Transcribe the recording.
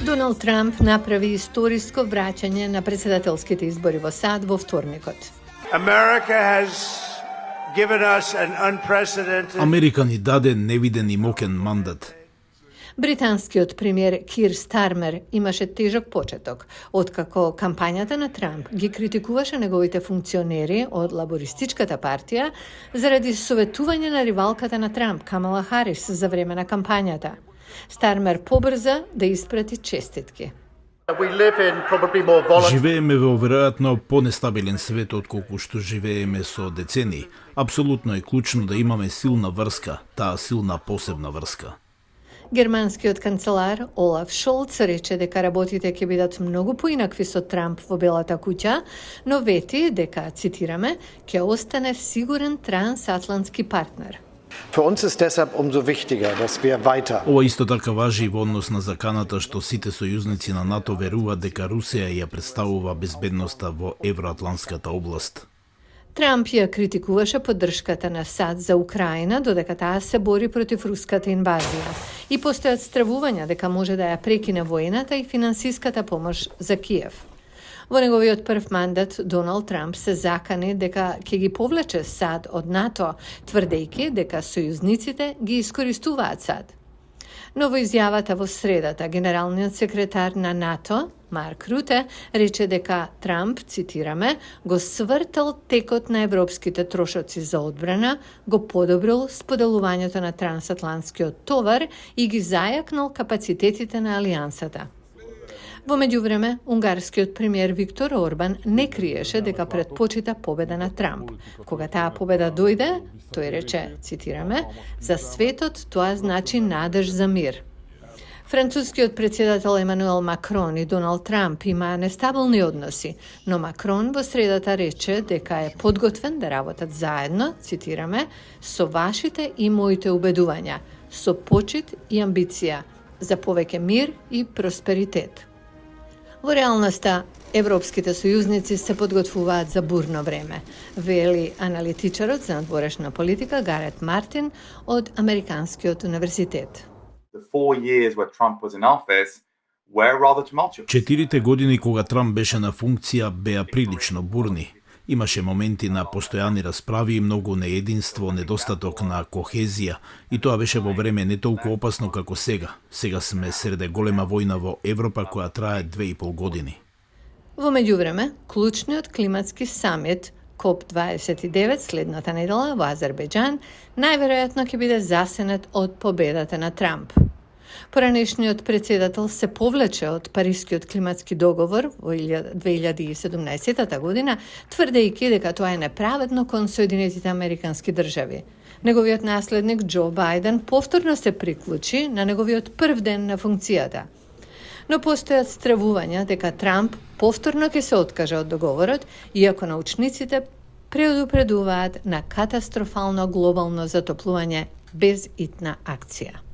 Доналд Трамп направи историско враќање на претседателските избори во САД во вторникот. Америка ни даде невиден и мокен мандат. Британскиот премиер Кир Стармер имаше тежок почеток, откако кампањата на Трамп ги критикуваше неговите функционери од лабористичката партија заради советување на ривалката на Трамп, Камала Харис, за време на кампањата. Стармер побрза да испрати честитки. Живееме во веројатно понестабилен свет отколку што живееме со децении. Апсолутно е клучно да имаме силна врска, таа силна посебна врска. Германскиот канцелар Олаф Шолц рече дека работите ќе бидат многу поинакви со Трамп во Белата куќа, но вети дека, цитираме, ќе остане сигурен трансатлантски партнер. Für uns ist deshalb umso wichtiger, dass wir weiter. Ова исто така важи и во однос на заканата што сите сојузници на НАТО веруваат дека Русија ја представува безбедноста во евроатлантската област. Трамп ја критикуваше поддршката на САД за Украина, додека таа се бори против руската инвазија. И постојат стравувања дека може да ја прекине воената и финансиската помош за Киев. Во неговиот прв мандат, Доналд Трамп се закани дека ќе ги повлече САД од НАТО, тврдејќи дека сојузниците ги искористуваат САД. Но во изјавата во средата, генералниот секретар на НАТО, Марк Руте, рече дека Трамп, цитираме, го свртал текот на европските трошоци за одбрана, го подобрил споделувањето на трансатлантскиот товар и ги зајакнал капацитетите на алијансата. Во меѓувреме, унгарскиот премиер Виктор Орбан не криеше дека предпочита победа на Трамп. Кога таа победа дојде, тој рече, цитираме, за светот тоа значи надеж за мир. Францускиот претседател Емануел Макрон и Доналд Трамп има нестабилни односи, но Макрон во средата рече дека е подготвен да работат заедно, цитираме, со вашите и моите убедувања, со почит и амбиција за повеќе мир и просперитет. Во реалноста, европските сојузници се подготвуваат за бурно време, вели аналитичарот за надворешна политика Гарет Мартин од Американскиот универзитет. 4 години кога Трамп беше на функција беа прилично бурни. Имаше моменти на постојани расправи и многу неединство, недостаток на кохезија, и тоа беше во време не толку опасно како сега. Сега сме среде голема војна во Европа која трае 2,5 години. Во меѓувреме, клучниот климатски самит КОП-29 следната недела во Азербејџан најверојатно ќе биде засенет од победата на Трамп. Поранешниот претседател се повлече од Парискиот климатски договор во 2017 година, тврдејќи дека тоа е неправедно кон Соединетите американски држави. Неговиот наследник Џо Бајден повторно се приклучи на неговиот прв ден на функцијата. Но постојат стравувања дека Трамп повторно ќе се откаже од договорот, иако научниците предупредуваат на катастрофално глобално затоплување без итна акција.